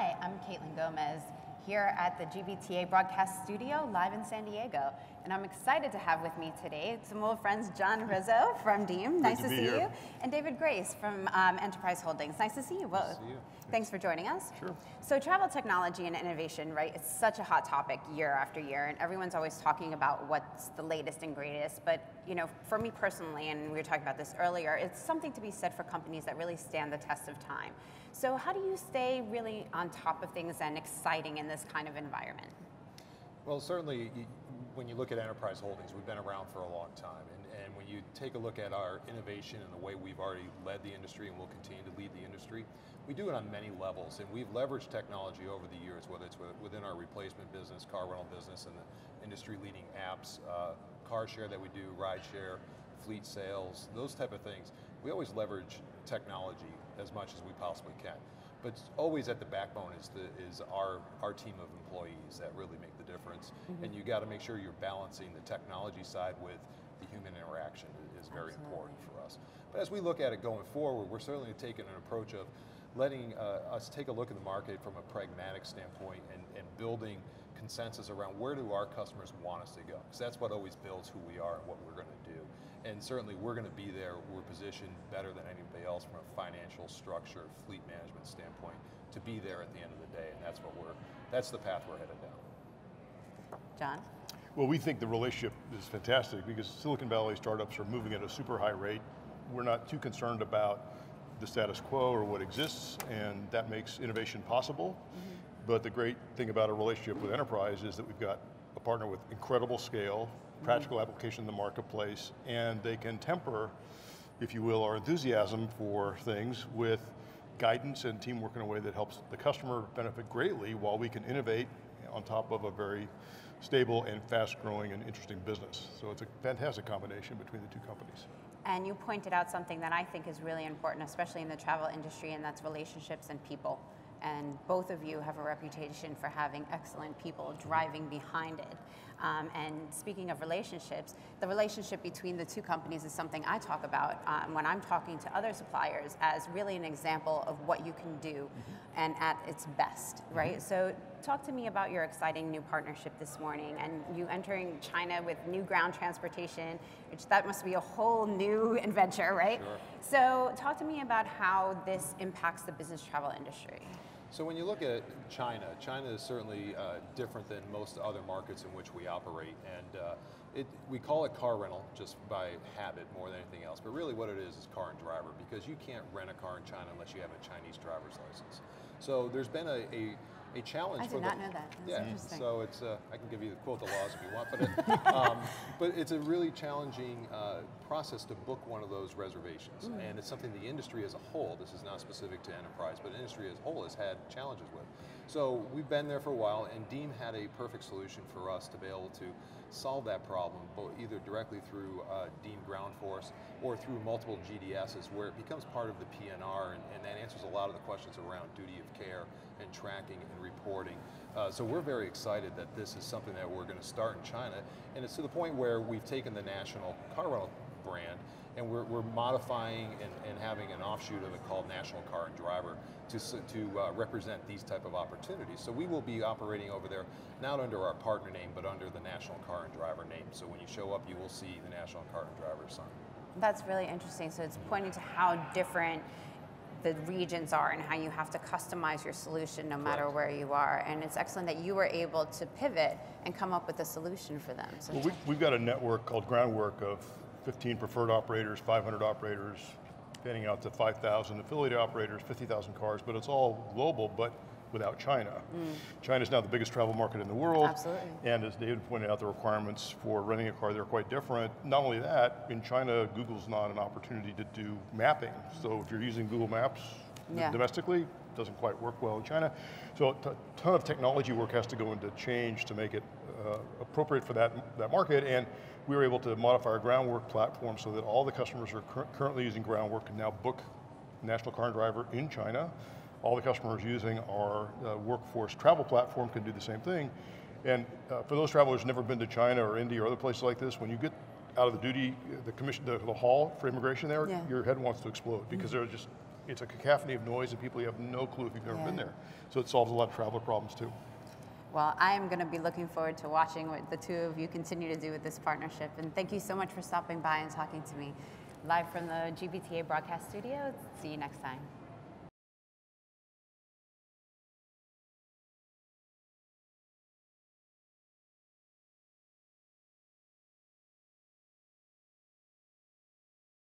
Hi, I'm Caitlin Gomez here at the GBTA broadcast studio live in San Diego. And I'm excited to have with me today some old friends, John Rizzo from Deem, nice to see you, and David Grace from Enterprise Holdings. Nice to see you both. Nice to see you. Thanks for joining us. Sure. So travel technology and innovation, right, it's such a hot topic year after year, and everyone's always talking about what's the latest and greatest. But you know, for me personally, and we were talking about this earlier, it's something to be said for companies that really stand the test of time. So how do you stay really on top of things and exciting in this kind of environment? Well, certainly, when you look at Enterprise Holdings, we've been around for a long time. And when you take a look at our innovation and the way we've already led the industry and will continue to lead the industry, we do it on many levels. And we've leveraged technology over the years, whether it's within our replacement business, car rental business, and the industry-leading apps, car share that we do, ride share, fleet sales, those type of things. We always leverage technology as much as we possibly can. But always at the backbone is our team of employees that really make the difference. Mm-hmm. And you got to make sure you're balancing the technology side with the human interaction is very important for us. But as we look at it going forward, we're certainly taking an approach of letting us take a look at the market from a pragmatic standpoint and building consensus around where do our customers want us to go. Because that's what always builds who we are and what we're going to do. And certainly we're going to be there, we're positioned better than anybody else from a financial structure, fleet management standpoint, to be there at the end of the day, and that's the path we're headed down. John? Well, we think the relationship is fantastic because Silicon Valley startups are moving at a super high rate. We're not too concerned about the status quo or what exists, and that makes innovation possible. Mm-hmm. But the great thing about a relationship with Enterprise is that we've got a partner with incredible scale, practical application in the marketplace, and they can temper, if you will, our enthusiasm for things with guidance and teamwork in a way that helps the customer benefit greatly while we can innovate on top of a very stable and fast-growing and interesting business. So it's a fantastic combination between the two companies. And you pointed out something that I think is really important, especially in the travel industry, and that's relationships and people. And both of you have a reputation for having excellent people driving behind it. And speaking of relationships, the relationship between the two companies is something I talk about when I'm talking to other suppliers as really an example of what you can do and at its best, right? So talk to me about your exciting new partnership this morning and you entering China with new ground transportation, which that must be a whole new adventure, right? Sure. So talk to me about how this impacts the business travel industry. So when you look at China, China is certainly different than most other markets in which we operate, and we call it car rental just by habit more than anything else, but really what it is car and driver, because you can't rent a car in China unless you have a Chinese driver's license. So there's been a challenge. I did not know that. That's interesting. So it's I can give you the quote the laws if you want, but it's a really challenging process to book one of those reservations, and it's something the industry as a whole, this is not specific to Enterprise, but industry as a whole has had challenges with. So we've been there for a while, and Deem had a perfect solution for us to be able to solve that problem, both either directly through Deem Ground Force or through multiple GDSs, where it becomes part of the PNR, and that answers a lot of the questions around duty of care and tracking and reporting. So we're very excited that this is something that we're going to start in China, and it's to the point where we've taken the national car rental brand and we're modifying and having an offshoot of it called National Car and Driver to represent these type of opportunities. So we will be operating over there, not under our partner name, but under the National Car and Driver name. So when you show up, you will see the National Car and Driver sign. That's really interesting. So it's pointing to how different the regions are and how you have to customize your solution no matter where you are. And it's excellent that you were able to pivot and come up with a solution for them. So well, we've got a network called Groundwork of 15 preferred operators, 500 operators, panning out to 5,000 affiliated operators, 50,000 cars, but it's all global, but without China. China's now the biggest travel market in the world. Absolutely. And as David pointed out, the requirements for renting a car, they're quite different. Not only that, in China, Google's not an opportunity to do mapping. So if you're using Google Maps domestically, it doesn't quite work well in China. So a ton of technology work has to go into change to make it appropriate for that market, and we were able to modify our Groundwork platform so that all the customers who are currently using Groundwork can now book National Car and Driver in China. All the customers using our workforce travel platform can do the same thing. And for those travelers who've never been to China or India or other places like this, when you get out of the hall for immigration there, your head wants to explode because there are just it's a cacophony of noise and people, you have no clue if you've never been there. So it solves a lot of traveler problems too. Well, I am going to be looking forward to watching what the two of you continue to do with this partnership. And thank you so much for stopping by and talking to me. Live from the GBTA broadcast studio. See you next time.